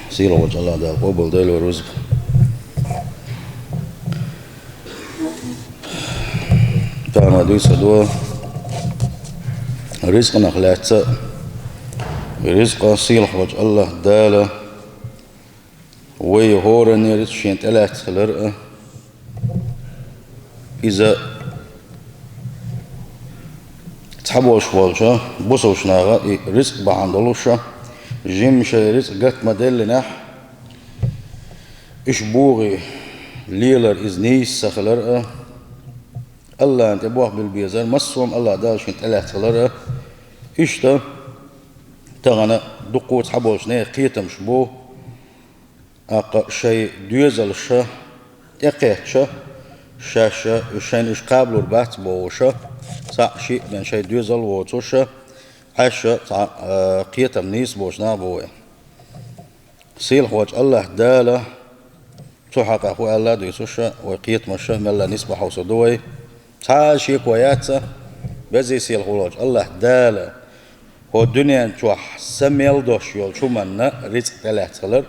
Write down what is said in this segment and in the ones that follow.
سيلا وجه الله دا قبل ديل ورزق تانا دوي سدوا رزق نخلات رزق سيلا وجه الله دالا ويهورني رزق شين تلات خلرقه إذا تحبوش والشا بوسوش ناغا رزق بعندلوشا جيمشا رزق قت مدل نح إشبوغي ليلر إزنيس سخلرقه الله أنت بوح بالبيزار مسوم الله دالش انت ألا تخلرقه إشتا تغنى دقو تحبوش ناغا قيتم شبوه أقا شي دويزل شا إقيت شا شاشة وشين إش قابلوا البحث بوشة صح شيء من شيء دوزل وتوشة عشة قيتم نيس بوشنا بوه سيل خوج الله دالة تحقق أخو الله دويسوشة وقيت مشة ملا نسبة حوصدوه شيء كوياتة بزي سيل خوج الله دالة هو الدنيا توح سميل دوش يول شو منا رزق ثلاث خلر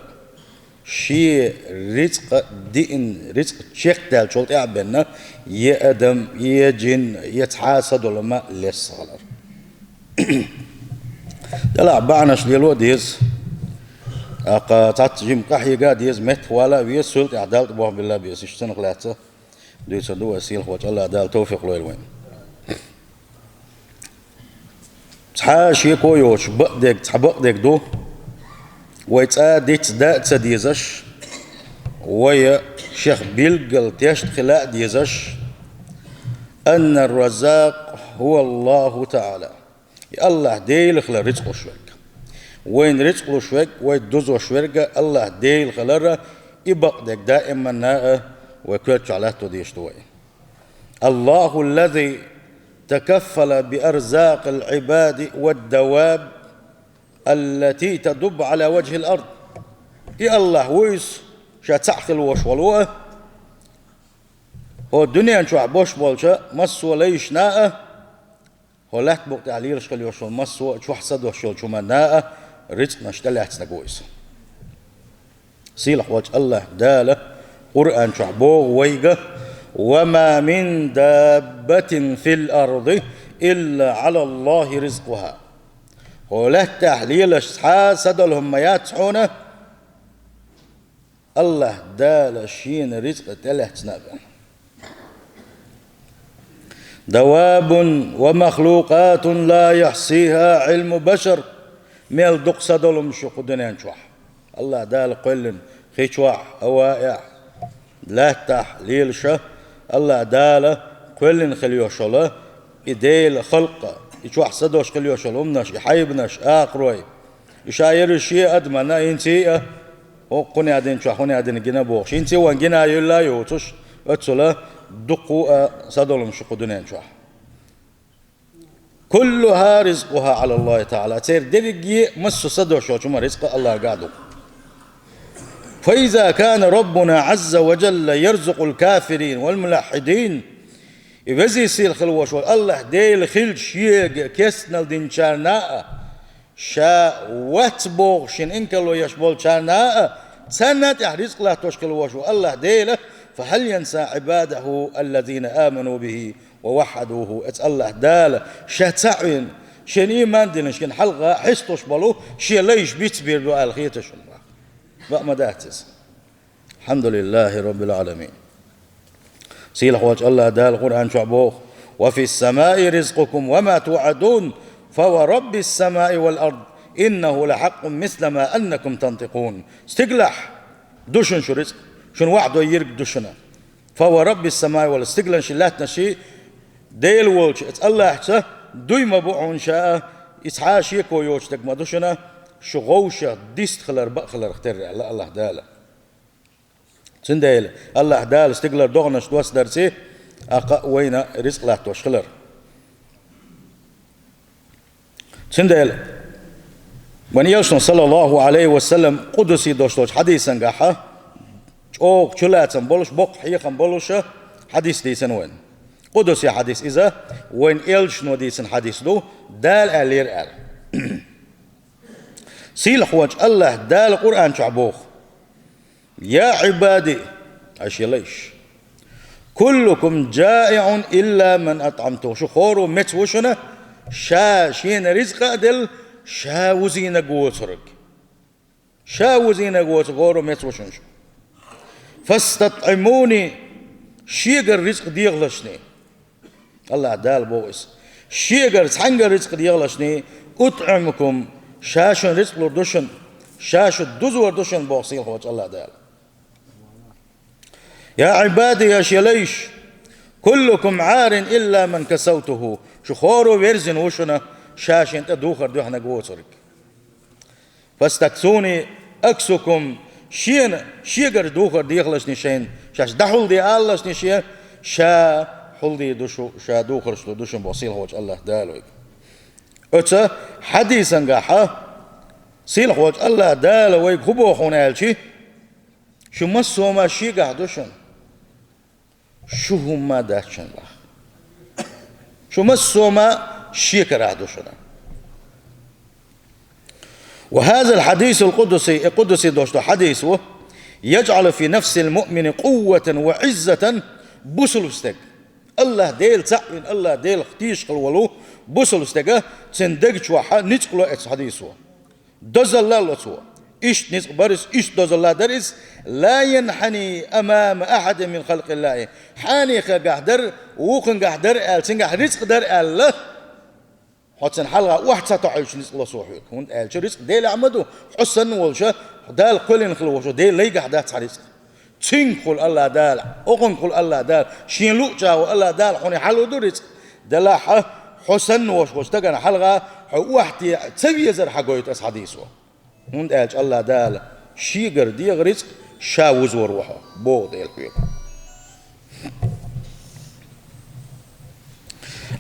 شيء رزق دين رزق شيخ دال شولت يعبنا يا أدم يا جن يتحاسد ولا ما للصغر دلع بعناش ديلو ديز أقا تعتجم قحي قاد يز مت ولا ويسولت عدالت بوح بالله بيس يشتنق لاته ديس دو وسيل خوات الله دال توفيق له الوين تحاشي كويوش بقدك تحبقدك دو ويتأديت دا تديزش ويا شيخ بيلقل تيشت خلاء ديزش أن الرزاق هو الله تعالى الله ديل خلا رزق شوك وين رزق شوك وين دوزو شوك الله ديل خلا يبقدك دائما ناء وكلتش على تديش دوي الله الذي تكفل بأرزاق العباد والدواب التي تدب على وجه الأرض يا الله ويس شاتعقل وش والوه هو الدنيا نشوع بوش بولشا مسوا ليش ناء هو لا تبقى تعليل شكل يوش مسوا شو حسد وشول شو مناء رزق نشتلي تنقويس سيلح وجه الله دالة قرآن شوع بوغ ويقه وما من دابة في الأرض إلا على الله رزقها وله تحليل حاسد لهم ياتحونه الله دال شين رزق تله تنابا دواب ومخلوقات لا يحصيها علم بشر ميل دقصد لهم شقدنا نشوح الله دال قل خيشوح هوائع لا تحليل شه الله دال قل خليوش الله إديل خلقه يشوح صدوش خليوش الأمناش يحيبناش آقروي يشاير الشيء أدمنا ينتي وقني عدين شوح قني عدين جنا بوخش ينتي وان جنا يلا يوتش أتصلا دقوا صدولهم شقدنا شوح كلها رزقها على الله تعالى تير درجي مس صدوش شو ما رزق الله قاعدو فإذا كان ربنا عز وجل يرزق الكافرين والملحدين يبزي سيل خلوش الله ديل خل شيء كسنا الدين شارناء شا واتبوغ شن إنك لو يشبول شارناء سنة رزق لا تشكل وش الله ديل فهل ينسى عباده الذين آمنوا به ووحدوه ات الله دال شتعين شن إيمان دين شن حلقة حستوش بلو شي ليش بيتبير دو الخيتش ما داتس الحمد لله رب العالمين سيل خوج الله دال القرآن شعبوه وفي السماء رزقكم وما توعدون فورب السماء والأرض إنه لحق مثل ما أنكم تنطقون استقلح دوشن شو رزق شن وعده يرق دوشنا فورب السماء والأرض استقلح شلاتنا شيء ديل وولش الله حسه دوي مبوعون شاء إسحاش يكو يوش ما دوشنا شغوشة ديست خلر بأخلر اختر الله داله سنديل الله دال استقلال دغنش دوس درسي أقا وين رزق لا توشخلر سنديل ونيوشن صلى الله عليه وسلم قدسي دوشتوش حديثا قاحة اوك شلاتن بولش بوق حيقن بولش حديث ديسن وين قدسي حديث إذا وين إلش نو ديسن حديث دو دال ألير أل سيل خوج الله دال القرآن شعبوخ يا عبادي عشي ليش كلكم جائع إلا من أطعمته شو خورو مت وشنا شا شين رزق دل شا وزين قوترك شا وزين قوترك خورو مت وشنش فاستطعموني شيغر رزق ديغلشني الله دال بوس شيغر سانغر رزق ديغلشني أطعمكم شاشن رزق لردوشن شاش الدزور دوشن بوصيل خوج الله دال يا عبادي يا شليش كلكم عار إلا من كسوته شو خورو ويرزن وشنا شاش انت دوخر دوحنا قوترك فاستكسوني أكسكم شين شيغر دوخر ديخلشني شين شاش دحول دي آلشني شين شا حول دي دوشو شا دوخر شلو دوشن بوصيل خوج الله دالوك أتا حديثا قاحا سيل خوج الله دالوك خبو خونالشي شو مسو ما شي قاعدوشن شو هم داشن الله شو مسو ما شيكر عدوشنا وهذا الحديث القدسي دوشتو حديثه يجعل في نفس المؤمن قوة وعزة بوسلوستك الله ديل تعين الله ديل اختيش قلولو بوسلوستك تندق شوحا نتقلو اتس حديثه دوز الله لتو إيش نسق برس إيش دوز الله درس لا ينحني أمام أحد من خلق الله حاني قهدر وقن قهدر آل سنقه رزق در الله حسن حلقة واحد ستعيش نسق الله صوحيك هون آل شو رزق ديل عمدو حسن والشا دال قلن خلوشو ديل لي قهدات رزق تين قل الله دال وقن قل الله دال شين لوجا والله دال حوني حلو دو رزق دلاحة حسن وش تقن حلقة واحد تسوي زر حقويت أس حديثه هون آج الله دال شيغر ديغ رزق شاوز وروحه بو ديل بيك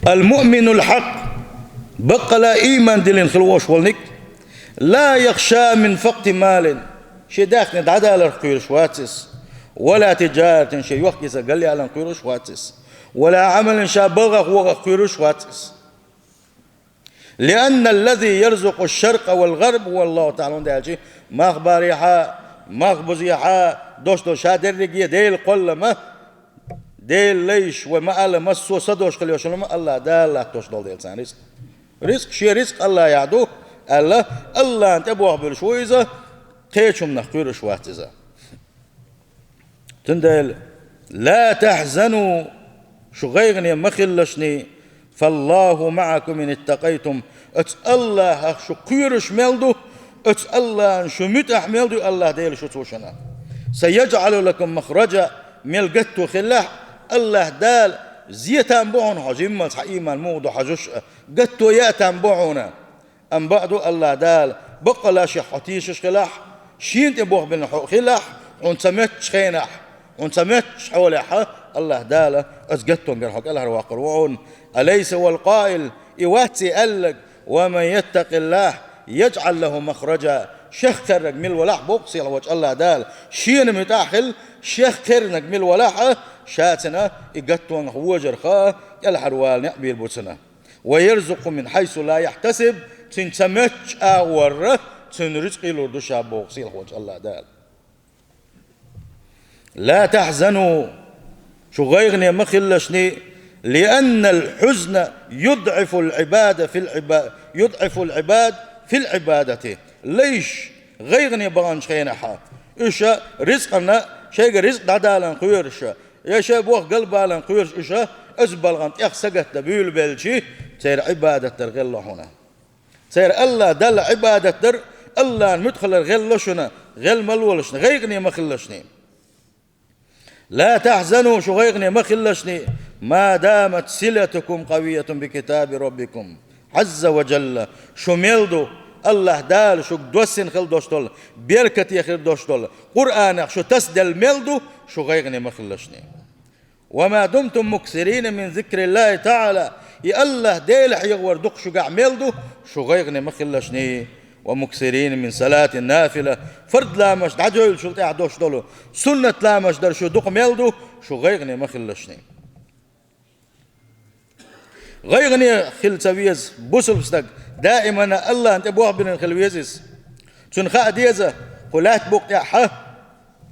المؤمن الحق بقى إيمان دلين خلوش والنك لا يخشى من فقد مال شي داخل عدالة القير شواتس ولا تجارة شي يوخيس قال لي على القير شواتس ولا عمل شا بلغ وقير شواتس لأن الذي يرزق الشرق والغرب هو الله تعالى دالجي مخبريحا مخبزيحا دوشتو شادر رجيه ديل قل ما ديل ليش وما قال مسو صدوش خليو شلون الله دال توشدول ديل سان رزق شي رزق الله يعدو الله انت ابوه بالشويزه تيشم نخير شواتزه تندل لا تحزنوا شو غيغني مخلشني فالله معكم إن اتقيتم الله شو قيرش ملدو الله شو متح ملدو الله ديل شو توشنا سيجعل لكم مخرجا ملقتو خلاح الله دال زيتان بوعون حجيم إيمان مودو حجوش قتو ياتان بوعونا أم بعدو الله دال بقى لا شي حتيش خلاح شين تبوح بين خلاح ونسمتش خينح ونسمتش حولها الله دال أزقتو نقرحك الله رواقر وعون أليس هو القائل يواتي قالك ومن يتق الله يجعل له مخرجا شيخ كرق مل ولاح بوقسي على وجه الله دال شين متاحل شيخ كرنق مل ولاح شاتنا يقتون وجر خا الحروال نقبي البوتنا ويرزق من حيث لا يحتسب تنسمتش أور تنرزقي لردو شاب بوقسي على وجه الله دال لا تحزنوا شو غيغني مخلشني لأن الحزن يضعف العبادة في العبادة ليش غيغني بغانش خينحا إيشا رزقنا شيء رزق دادالا خيرش يا شابوخ قلبالا خيرش إيشا أزبالغان يخسقت دبيل بلشي تير عبادة ترغل هنا تير الله دل عبادة در الله مدخل الغلشنا غل ملولشنا غيغني مخلشني لا تحزنوا شو غيغني مخلشني ما دامت صلتكم قوية بكتاب ربكم عز وجل شو ميلدو الله دال شو دوسن خل دوشتول بيركت يخير دوشتول قرآن شو تسدل ميلدو شو غيغني مخلشني وما دمتم مكسرين من ذكر الله تعالى يا الله ديلح يغور دق شو قاع ميلدو شو غيغني مخلشني ومكسرين من صلاة النافلة فرد لا مش دعجول شو تاع دوش دولو سنة لا مش در شو دق ميلدو شو غيغني مخلشني غيغني خل سويز بوسل بستك دائما الله انت بوه بين الخلويزس تنخاء ديزة قلات بوق يا ح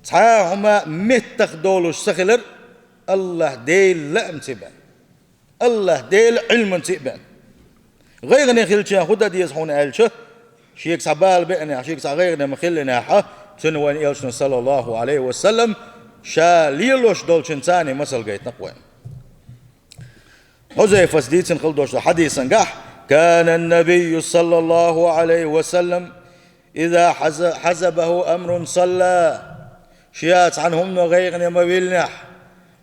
تعاهما متخ دولوش سخلر الله ديل لا امتبان الله ديل علم امتبان غير نخلشا خدا ديز هون ألشة شيك سبال بأنا شيك صغيرنا مخلنا ح تنوان إلشنا صلى الله عليه وسلم شا ليلوش دولشن ثاني مسل جيت نقوين حذيفة سديت نخلدوش حديثا قح كان النبي صلى الله عليه وسلم إذا حزبه أمر صلى شيات عنهم غيرنا ما بيلنح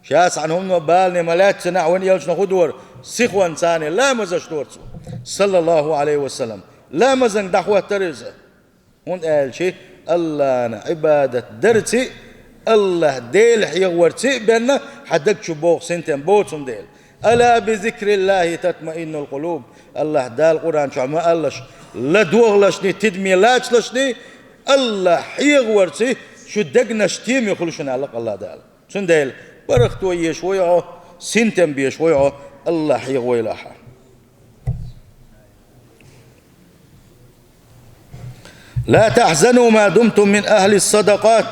شيات عنهم بالنا ملاتنا وين يلشنا خدور سخوان ثاني لا مزشتورتو صلى الله عليه وسلم لا مزن دعوة ترزة هون قال شيء الله عبادة درتي الله ديل حيورتي بأنه حدك شبوخ سنتين بوتهم ديل ألا بذكر الله تطمئن القلوب الله دال القرآن شو ما قالش لا دوغلشني تدمي لاشلشني الله حيورتي شو دقنا شتيم يخلشنا على الله دال شن ديل برختو يشويعه سنتين بيشويعه الله حيغوي لها لا تحزنوا ما دمتم من أهل الصدقات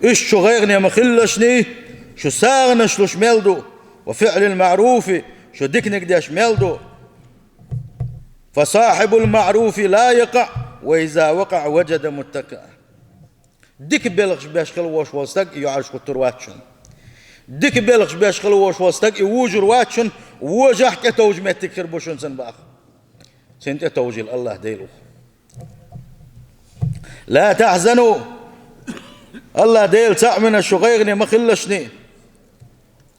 إيش شو غيرني مخلشني شو ساغنش لش ميلدو وفعل المعروف شو ديكنك ديش ميلدو فصاحب المعروف لا يقع وإذا وقع وجد متكئا ديك بلغش باش خلوش وستق يعرش قطر واتشن ديك بلغش باش خلوش وستق يوجر واتشن وجح كتوج ما تكر بوشن سن باخ سنت توجيل الله ديلو لا تحزنوا الله ديل تعمن الشغيغني ما خلشني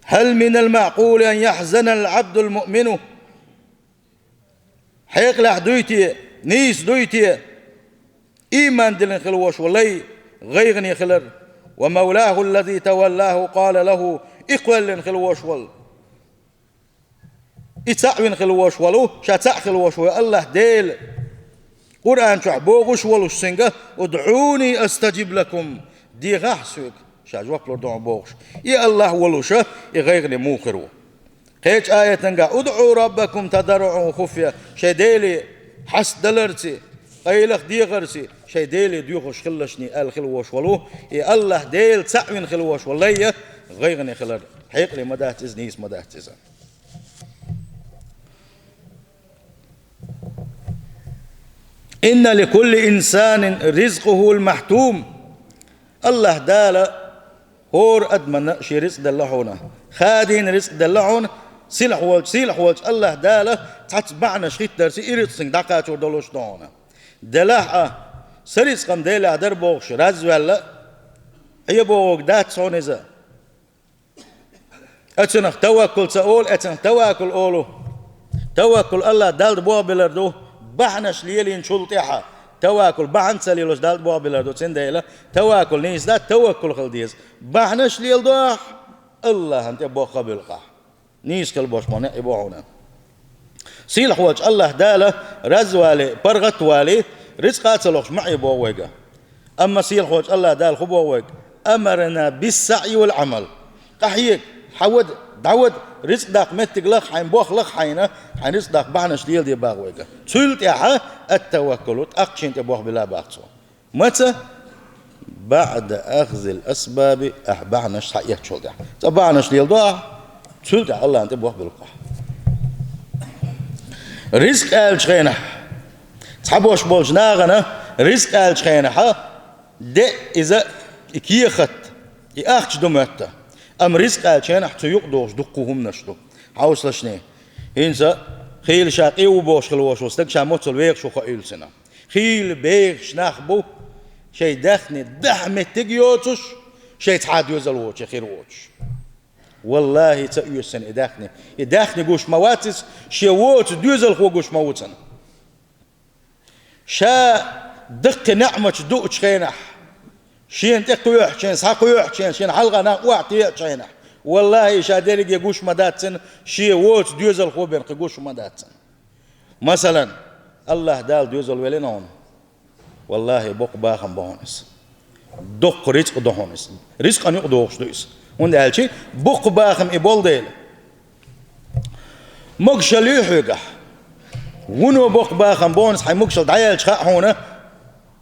هل من المعقول أن يحزن العبد المؤمن حيق لح دويتي نيس دويتي إيمان دلن خلوش ولي غيغني خلر ومولاه الذي تولاه قال له إقوال خلوش ول إتعوين خلوش ولو شاتع خلوش ول الله ديل قرآن شعبوغش ولوش سنجة ادعوني أستجيب لكم دي غحسوك شاجوك لردون بوغش يا الله ولوشة يغيغني موخرو قيش آية تنقى ادعوا ربكم تضرعوا خفية شي ديلي حس دلرتي قيلخ دي غرسي شي ديلي ديوخش خلشني آل خلوش ولو يا الله ديل تعوين خلوش ولي غيغني خلر حيقلي مداه تزنيس مداه تزن إن لكل إنسان رزقه المحتوم الله دالا هور أدمن شي رزق دلعونا خادين رزق دلعون سيلح والج الله دالا تتبعنا شخيط درسي إريد سنگ دقاتو دلوش دونا دلح سريس قم ديلا در بوغش راز ولا هي بوغ دات سونيزا أتنخ توكل سأول أتنخ توكل أولو توكل الله دال بوغ بلردو بحنش ليلين شلطيحة تواكل بحن سليلوش دال بوغ بلردو تنديلا توكل نيس دا توكل خلديز بحنش ليل دوح الله انت بوغ قبل قاح نيس كالبوش مانع يبوعونا سيلح وجه الله داله رزوالي برغت والي رزقات سلوخش معي بوغوغا أما سيلح وجه الله دال خبوغوغ أمرنا بالسعي والعمل قحيك حود دعود رزق داق متق لخ حين بوخ لخ حينه حين رزق داق بعنش ليل دي باغوغا تلت يحا التوكل أقشين تبوخ بلا باقصو متى بعد أخذ الأسباب بعنش حقيقة شو ده تبعنش ليل دوح تلت الله أنت بوخ بالقح رزق آل شخينة تحبوش بولش ناغنا رزق آل شخينة ده إذا كيخت يأخش دمتا أم رزق آل شخينة تيقدوش دقوهم نشدو حاوصل شنيه هنسا خيل شاقي وبوش خلوش وستك شاموتل ويق شو خيل سنة خيل بيغ شناخبو شي دخني دحمة تقيوتش شي تحاد يوزل ووش خير ووش والله تأيوسن إداخني قوش مواتس شيووت دوزل خو قوش موتن شا دق نعمة دوء خينح شين تقويح شين ساقويح شين حلقة ناقوع تيح شينح والله شا ديرق يقوش مداتن شيووت دوزل خو بين قوش مداتن مثلا الله دال دوزل ولينون والله بوق باخم بهونس دق رزق دهونس رزق أن يقدوش دويس وند هالشي بوق باخم إبول ديل مقشل يحيقه ونو بوق باخم بونس حي مقشل دعيال شخاء هنا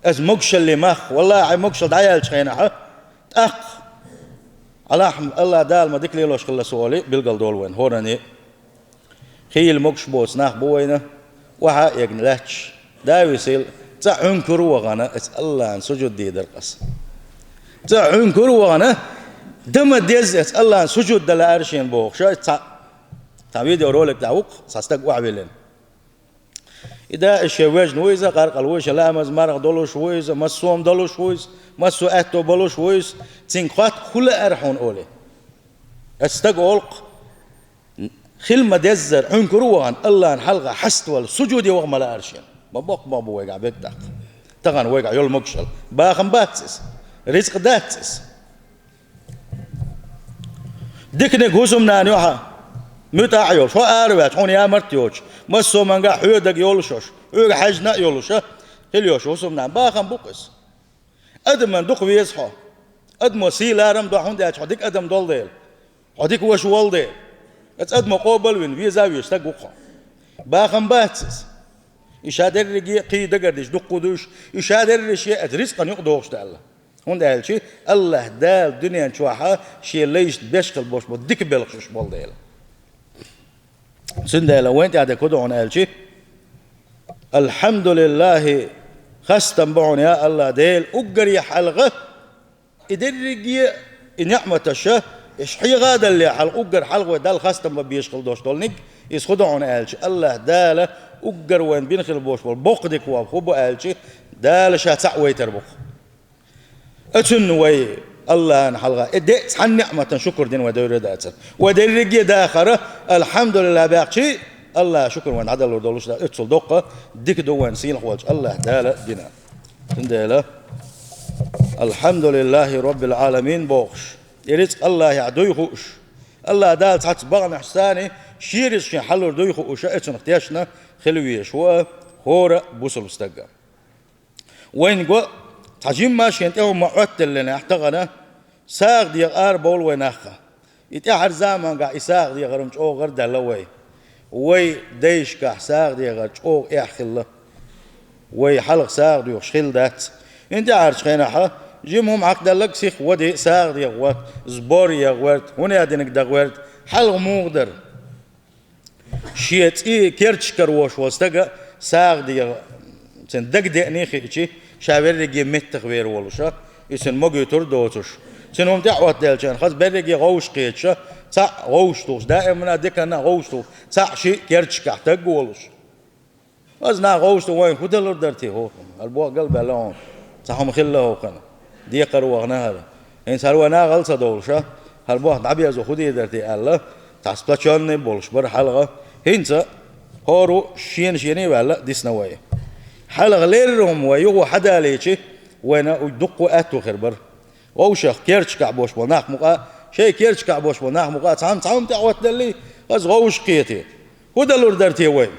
از مقشل اللي مخ والله مقشل دعيال شخينها أخ على الله دال ما ديك ليلوش خلا سوالي بالقل دول وين هوراني خيل مقش بوس ناخ بوينه وها يجنلاتش داويسيل تعون كروغانا اس الله ان سجود دي درقس تعون كروغانا دم ديز اس الله ان سجود دل ارشين بوخ شو تعبيد رولك داوق ساستق وعبلن إذا الشواج نويزة قرق الويش لا مزمار دولوش ويز مسوم دولوش ويز مسو أتو بلوش ويز تنقات كل أرحون أولي استقولق خلما دزر عنكروان الله نحلقة حست والسجود وغم لا أرشين ما بو ويقع بيك داق تغن ويقع يول مقشل باخن باتسس رزق داتسس ديكنك هزم نانيوها متاعيول شو أروات هون يا مرتيوش مسو منقع حيودك يولشوش ويقع حجنا يولوشا هليوش هزم نان باخن بوكس أدم دوق ويزحو أدم سيلارم دو حون ديش حديك أدم دول ديل حديك وش وال ديل أدم قوبل وين ويزاويش تقوقا باخن باتسس إشادر رجي قيد قردش دقودوش إشادر رشي أدرس قن يقدوش تعالى هون ده شيء الله دال دنيا نشوحها شيء ليش بيشكل بوش بديك بيلخش بول ديل سند لو أنت عاد كده عن قال الحمد لله خستم بعون يا الله ديل أجري حلقة إدرجي نعمة الشه إيش حي غادا اللي حلق أجر حلقة دال خستم ما بيشكل دوش دولنك يسخدوا عن قال الله داله أجر وين بينخل بوش والبقدك وابخبو قال دال شاتع ويتربخ أتن وي الله نحلقة إديت عن نعمة شكر دين ودور داتر ودرجي داخره الحمد لله باقي الله شكر وين عدل ودولش دا اتصل دقة ديك دوان سين خوالج الله داله دينا داله الحمد لله رب العالمين بوخش يريد الله يعدوي خوش الله دال تحت بغن حساني شيرس شي حلور دوي خوش اتن اختياشنا خلوية شو هورا بوصل مستقى وين جو تجيم ماشي انت هم معتل لنا احتغنا ساق دي غار بول ويناخا يتحر زمان قا يساق دي غرمش او غرد لوي وي ديش كا ساق دي غرش او احخل وي حلق ساق دي شخيل دات انت عارش خيناها جيمهم عقد لك سيخ ودي ساق دي غوات زبور يا غوات هنا دينك دغوات حلق مقدر شيت اي كيرتش كروش واستقى ساق دي سن دق دقني خيشي شاور رجي متخ وير ولشا يسن مجي تردوتش سن هم دعوت دالشان خاص برجي غوش قيتشا تاع غوش توش دائما ديك انا غوش تو تاع شي كيرتش كحتاج ولش ازنا غوش تو وين خدلر درتي هو البو قلب لون تاعهم خله هو كان دي قروا غناها ان سالوا غلصه دولشا هالبو دعبي ازو خدي درتي الله تاع سبلاتشون بولش بر حلقه هنسا هورو شيني ولا ديسنواي حلقة ليرهم ويغو حدا ليشي وانا يدقوا اتو خربر ووشخ كيرش كعبوش بناخ مقا شي كيرش كعبوش بناخ مقا تعم تعوت دلي غز غوش قيتي هدا لور درتي وين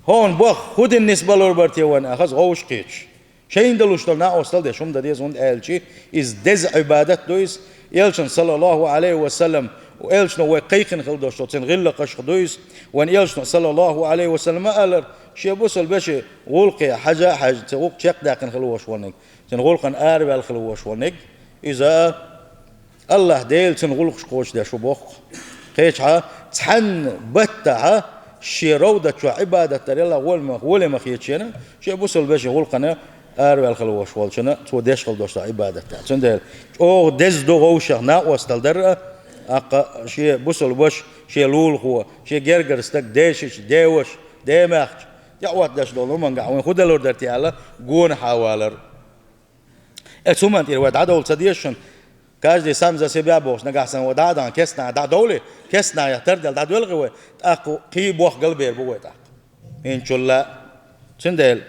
هون بوخ خد النسبة لور برتي وين اخذ غوش قيتش شين دلوش تلنا اوصل دي شوم دي زوند قالشي از دز عبادت دويس يلشن صلى الله عليه وسلم ويلشن وقيقن خلدوش تن غل قش دويس وان يلشن صلى الله عليه وسلم قال شي بوصل بشي غلقي حاجه تغوق شق داقن خلوش ونك تنغلقن اربع الخلوش ونك اذا الله ديل تنغلقش قوش دا شو بوخ قيتها تحن بتها شي روضه شو عباده يلا ولا ما خيتشنا شي بوصل بشي غلقنا اربع الخلوش والشنا تو ديش خلدوش عباده تندل او دز دو غوشنا وصل در اق شي بوصل بش شي لول هو شي جرجر استك ديش ديوش ديمخ يعوات داش دولو من قاعد خد لور درتي على جون حوالر اتسومن تي ود عدول صديشن كاج دي سامزا سيبيا بوش نقاسن ودادان كسنا دا دولي كسنا يتردل دا دول غوي اكو قيب وخ قلبير بويتا ان شلا سندل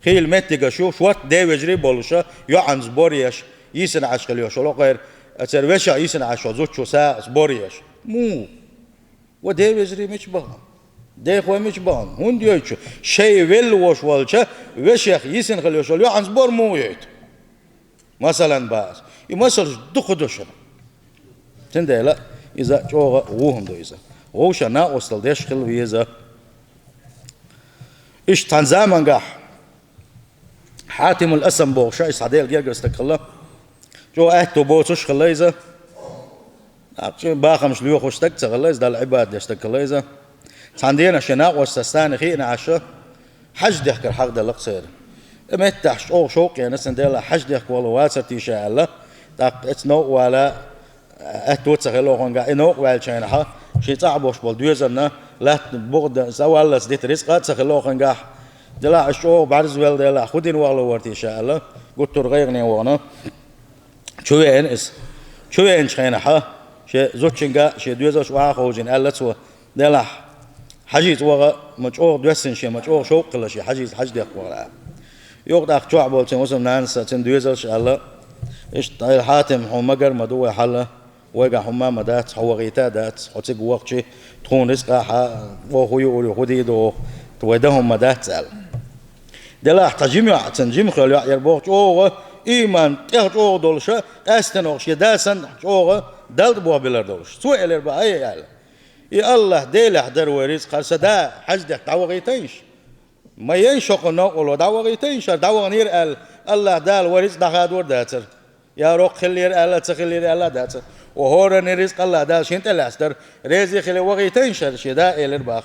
خيل متي شو شوت دي وجري بولشا يو عن زبوريش يسن عشقليوش لو غير اترويشا يسن عشو زوتشو سا زبوريش مو ودي وجري مش بهم ده خوي مش بان هون ديوتش شيء ويل وش والشه وشيخ يسن خليوش لو عن زبور مو يت مثلا باس يمثل دخدوش تندلا اذا جوغ وهم دو اذا وشنا وصل ديش خل ويزا ايش تنزامن قح حاتم الأسم بوغشا إسعديل جيرجر استقلا جو أهتو بوتوش خليزة باخم شليوخ وشتك تغليز دا العباد يشتكليزة تاندينا شناق واستستاني خينا عشا حج ديحكر حق دا لقصير ما يتحش شوق يعني سنديلا حج ديحك والله واسر تيشا الله تاق اتنو ولا أهتو تغلوخون قا إنو والشينها شي تعبوش بالدويزرنا لا بغد سوال سديت رزقات تغلوخون قا دلا الشوق بعرز ويل دلا خدين والله ورتي شاء الله قلت رغيغني وانا شوي انس شوي انش خينها شيء زوجينجا شيء دوزوش واخوجين ألتوا دلح حجيز وغا مجور دوسن شيء مجور شوق كل شيء حجيز حج ديق وغا يقدر جوع بولتين وسم نانس تن دوزوش الله إيش طيل حاتم حو مجر مدوه حلا وجا حما مدات حو غيتا دات حتى وقت شيء تكون رزق وهو يقول خدي دو تودهم مدات سال دلح تجمع تنجم خلوا يربوش أوه إيمان تهجو دولشة أستنوش يداسن أوه دلت بوا بلر دولش سوء الاربعاء يا الله ديل احضر وريز قرصه دا حج ده دعوغيتينش ما ينشق نقول دعوغيتينش دعوغنير الله دال وريز دخادور داتر يا روق خلير الله تخلير الله داتر وهور نرزق الله دال شنت الاستر ريزي خلي وغيتينش شدا الاربعاء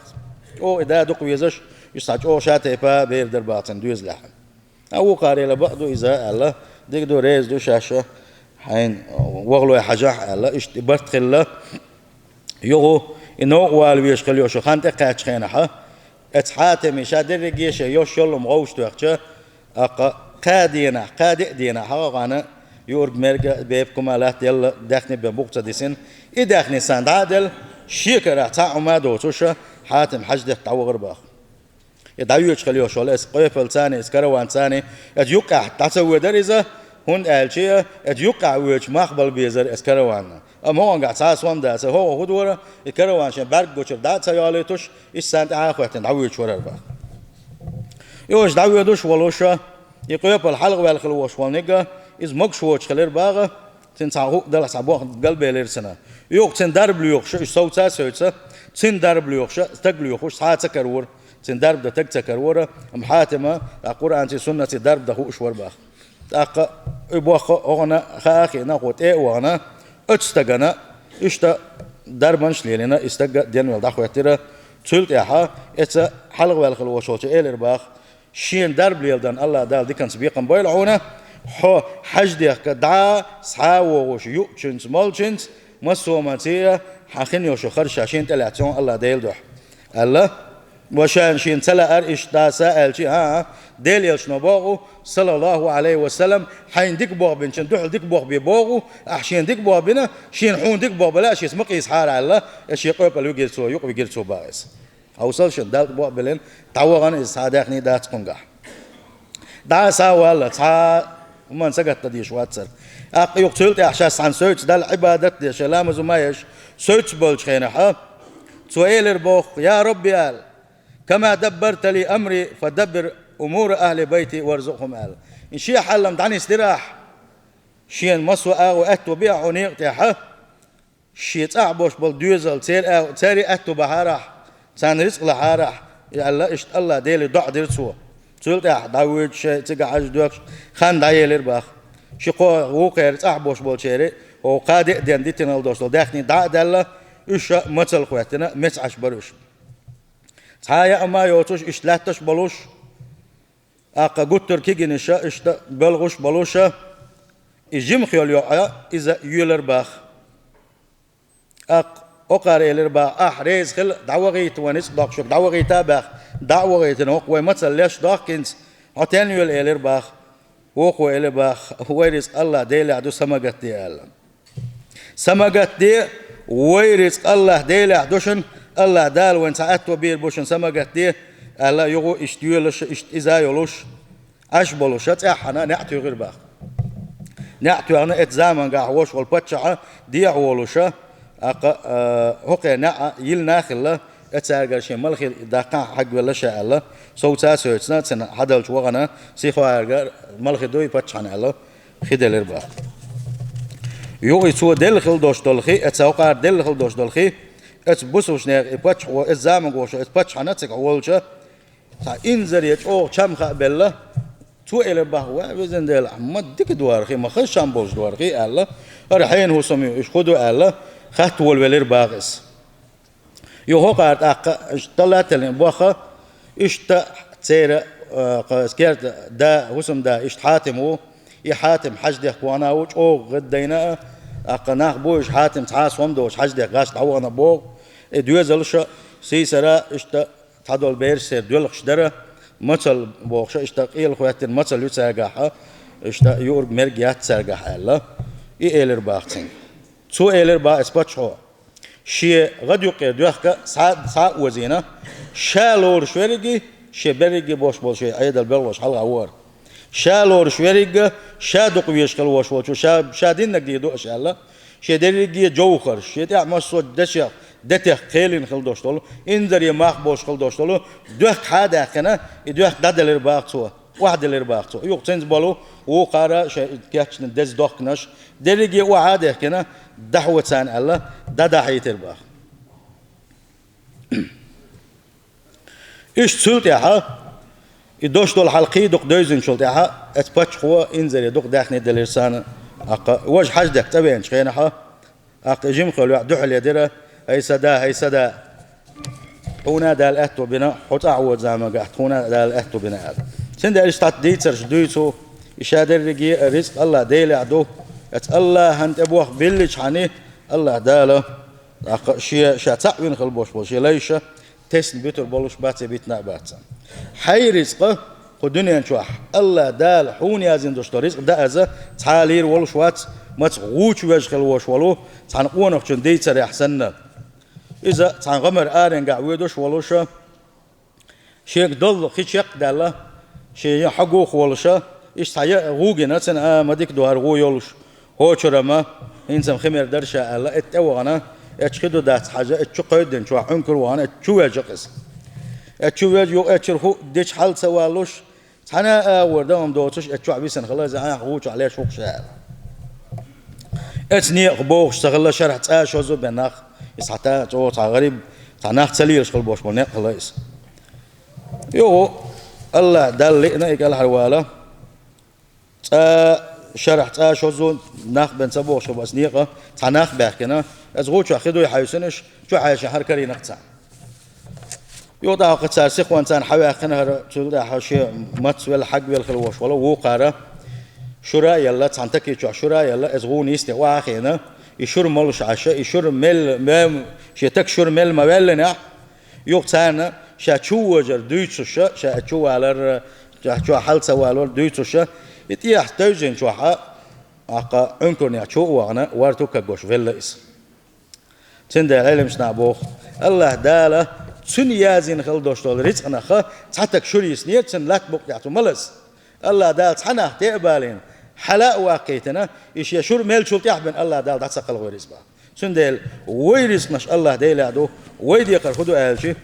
او اذا دق ويزش يسعج او شاته با بير درباطن دوز لحم او قاري لبعض اذا الله ديك دو ريز دو شاشه حين وغلو حاجة الله اشتبرت خلا يغو إنه والويش خليه شو خانت قاعد خينها اتحاتم يشادر رجيش يوش يلهم غوش توقتش قادينا قادئدينا حقانا يورج مرجع بيبكم على يلا دخني ببوقت ديسن إدخني سند عادل شيكرة تعمى دوتوشة حاتم حجد تعوغر باخ يدعويش خليه شو لا اسقيفل ثاني اسكروان ثاني يوقع تسوي دريزة هون ألشيء يوقع ويش مقبل بيزر اسكروان أما هو قاعد ساس وان ده هو خدورة الكروان شن برق وشر ده سيالتوش السنت آخرتين دعويش ورا باخ يوش دعويش ولوشة يقيب الحلق والخلوش والنجا إز مقشوش خلير باغ تنسعه دل سبوخ قلبي ليرسنا يوق تندرب ليوخش صوت سوتسا تندرب ليوخش تقل يوخش ساعة كرور تندرب ده تكرور محاتمة القرآن في سنة الدرب ده هو شور باخ تاق يبوخ أغنى خاخي ناخد إيه وأنا أتستجنا إشتا دربنش لينا استجا دين والدخوة ترى تلت ياها إتس حلق والخلوشوش إيه لرباخ شين درب ليلدان الله دال دي كان سبيقا بايلعونا حو حج ديك دعا سحاوش يؤتشنس مالشنس مسوماتية حاخين يوشو خرشا شين تلعتون الله ديل دوح الله وشان شين تلا أرش دا سائل شي ها ديل يلشنو باغو صلى الله عليه وسلم حين ديك بوغ بين شن دوحل ديك بوغ بيبوغو أحشين ديك بوغ بنا شين حون ديك بوغ بلا شي اسمق يسحار على الله اش يقوب الو جيلسو يقوب جيلسو باغس أوصل شن دالت بوغ بلين تعوغان إسحاداخني دات قنقح دا ساوى الله تعا ومن سقط تديش واتسر يقتلت أحشاس عن سويت دال عبادت دي شلام زمايش سويت بولش خينحا سؤال البوخ يا ربي قال كما دبرت لي أمري فدبر أمور أهل بيتي وارزقهم أهل إن شيء حلم دعني استراح شيء مسوى وأتو بيع عنيق تيحا شيء تعبوش بالدوزل تاري أتو بحارح تان رزق لحارح يا الله إشت الله ديلي ضع درسوه تقول يا داوود شيء تقعد دوك خان دايلر باخ شقو وقير تعبوش بالشيري وقادئ دين ديتنا الدوش داخني دع دلا إيش مثل خواتنا مسعش بروش تايا أما يوتوش إيش لاتش بلوش أقا قطر كيجنشا إيش بلغوش بلوشا إجيم خيال يوعى إذا يولر باخ أقار يلر باخ أحريز خل دعوغيت ونس داق شوك دعوغيتا باخ دعوغيت نوق ومثل ليش داقينز عتين يول يلر باخ وقو يلر باخ ويرز الله ديل عدو سماقت دي الله سماقت دي ويرز الله ديل عدوشن الله دال وين ساعات وبير بوشن سماقت دي الله يغو اشتيولش إذا يولوش أشبلوش أحنا نعطي غير باخ نعطي أنا إتزامن قاعوش والبتشعة دي عولوشة هقي نع يلنا خلا أتسارق شيء ملخي دقة حق ولا شيء الله صوت سويتنا سن حدل شوغنا سيخوارق ملخي دوي بتشعنا الله خدل الباخ يوغي سو دل خل دوش دلخي أتساوقار دل خل دوش دلخي أتبصوش نير بتش وإتزامن قوش أتبتشعنا تك عولشة إنزر يجو كم خبلة تو إلى بهوا بزن دل أحمد ديك دوارخي ما خش شامبوش دوارخي الله الحين هو سمي إيش خدوا الله خات والولير باغس يو قارت طلعت لين بوخا إيش تسير سكرت دا هسم دا إيش حاتمه يحاتم حجدك وانا وش أو غدينا أقناخ بوش حاتم تعاس ومدوش حجدك غاش تعوانا بو دوزلش سيسرا إيش تعدل بيرسر دولخش درا مثل بوخش إيش تقيل خواتين مثل يتسرقها إيش يورج مرجعات سرقها الله إيلر باختين تو إيلر با إسباتشوا شيء غد يقير دوخك ساعة وزينة شالور شويرجي شيء برجي بوش شيء عيد البلوش حلقة عوار شالور شويرجي شادق ويشكل وش شادين نقدي دوش الله شيء درجي جوخر شيء تعمل صوت دشة دته خيلين خلدوش طلو إنذر يماخ بوش خلدوش طلو دوخ حدا كنا دوخ دادلر باختوا واحد اللي باختوا يوق تنز بالو وقارا شيء كاتش ندز دوخناش درجي واحد كنا دحوة سان الله دادا حيتر باخ إيش سلت ياها يدوش دول حلقي دوق دوزن شلت ياها اتبتش هو إنذر يدوق داخني دلرسان أق وجه حاجدك تبين شخينا ها أق جيم خلوا دحل يدره هي سدا هنا دال أهتو بنا حط أعود زعما قاعد هنا دال أهتو بنا هذا سند أرستات ديتر شدويتو يشادر رجي رزق الله ديل عدو الله هنت أبوه بلش عني الله داله شيء تعوين خلبوش بوش ليش تسن بيتر بولش بات بيتنا بات حي رزقه الدنيا نشوح الله دال حون يازين دوش رزق ده أذا تعالير ولش وات ما تغوش وجه خلوش ولو تعنقونه عشان ديتر أحسننا إذا تعنغمر آرن قاعدوش ولوشة شيء ضل خيش يقدله شيء حقوق ولوشة إيش تعيا غوجنا تن ما ديك دوار غو يولش هو شرما إنسان خمر درشة الله اتوغنا اتشكدو دات حاجة اتشقيدن شو عنكر وانا اتشوج قص اتشوج يو اتشرفو ديش حال سوالوش تنا وردهم دوتش اتشوع بيسن خلاص أنا غوش عليه شوق شاعر اتني قبوش تغلى شرح تاش وزو بناخ يسحتا تو تاع غريب تاع ناخ تسليل شغل بوش بناخ خلاص يو الله دل لنا يقال حواله شرح تاش وزو ناخ بن سبوش بس نيقه تاع ناخ باكنا ازغوش اخذوا يحيسنش شو حاجه حركري نقطع يو دا قد سارسخ وانسان حوا خنها تشدا حشي ماتس ولا حق ولا خلوش ولا وقاره شورا يلا تانتكي شورا يلا ازغوني استوا اخينا يشور ملش عشاء يشور مل ما شتك شور مل ما بلنا يقتانا شاتشو وجر دويتش شاتشو على شاتشو حال سوالور دويتش يتيح توجين شو حق أقا أنكر يشو وانا وارتوك جوش فيلا إس تند العلم شنابوخ الله داله تن يازين خل دوشتول رزق أنا خا تحتك شوري سنير تن لك بق يعطو ملص الله دال تحنا تقبلين حلاء واقيتنا إيش يشور ميل شو تيحبن الله دال تسقل غير رزقه سندل ويرزق نش الله ديل عدو ويدي يقر خدوا أهلشي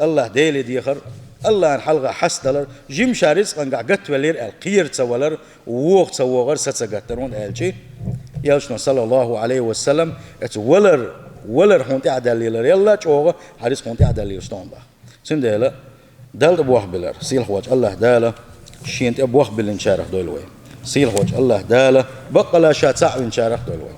الله ديل ديخر الله الحلقة حسدلر جيم شارز أنقع قت ولير القير تولر ووقت سوغر ستسقطرون أهلشي يالشنا صلى الله عليه وسلم ولر هون تعدليلر يلا شوغ حارس هون تعدليلر شلون بقى سندل دال أبوه بلر سيل خواج الله داله شينت أبوه بلن شارخ دولوي سيل خواج الله داله بقى لا شات ساعة شارخ دولوي